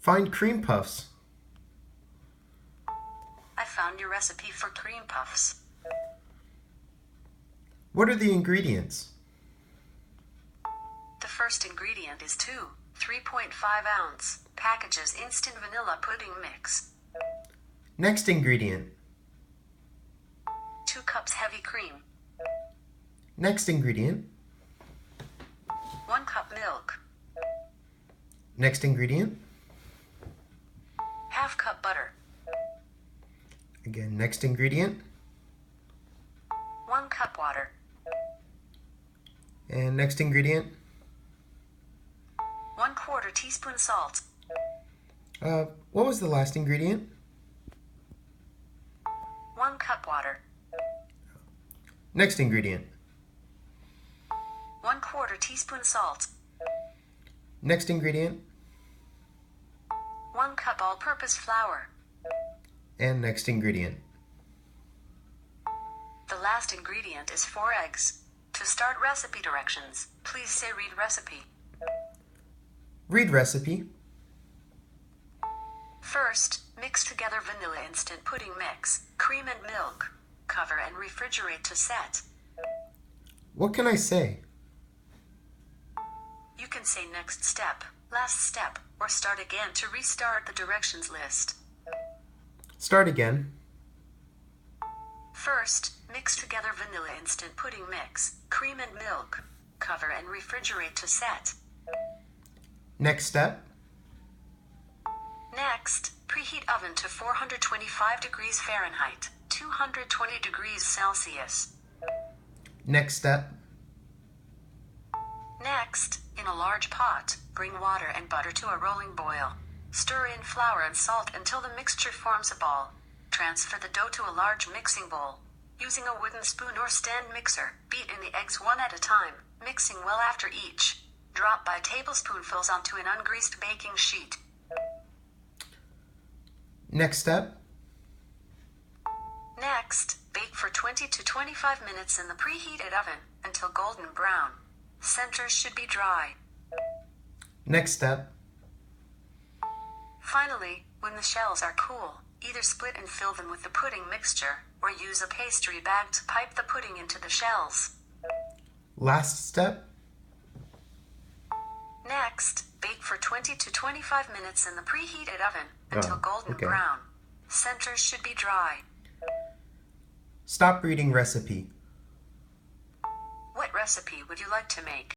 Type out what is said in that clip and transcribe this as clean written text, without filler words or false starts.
Find cream puffs. I found your recipe for cream puffs. What are the ingredients? The first ingredient is 2 3.5 ounce packages instant vanilla pudding mix. Next ingredient. 2 cups heavy cream. Next ingredient. 1 cup milk. Next ingredient. Half cup butter. Again, next ingredient. 1 cup water. And next ingredient. 1/4 teaspoon salt. What was the last ingredient? 1 cup water. Next ingredient. 1/4 teaspoon salt. Next ingredient. 1 cup all-purpose flour. And next ingredient. The last ingredient is 4 eggs. To start recipe directions, please say read recipe. Read recipe. First, mix together vanilla instant pudding mix, cream and milk. Cover and refrigerate to set. What can I say? You can say next step, last step, or start again to restart the directions list. Start again. First, mix together vanilla instant pudding mix, cream and milk. Cover and refrigerate to set. Next step. Next, preheat oven to 425 degrees Fahrenheit, 220 degrees Celsius. Next step. Next, in a large pot, bring water and butter to a rolling boil. Stir in flour and salt until the mixture forms a ball. Transfer the dough to a large mixing bowl. Using a wooden spoon or stand mixer, beat in the eggs one at a time, mixing well after each. Drop by tablespoonfuls onto an ungreased baking sheet. Next step. Next, bake for 20 to 25 minutes in the preheated oven until golden brown. Centers should be dry. Next step. Finally, when the shells are cool, either split and fill them with the pudding mixture, or use a pastry bag to pipe the pudding into the shells. Last step. Next, bake for 20 to 25 minutes in the preheated oven until golden okay. brown. Centers should be dry. Stop reading recipe. What recipe would you like to make?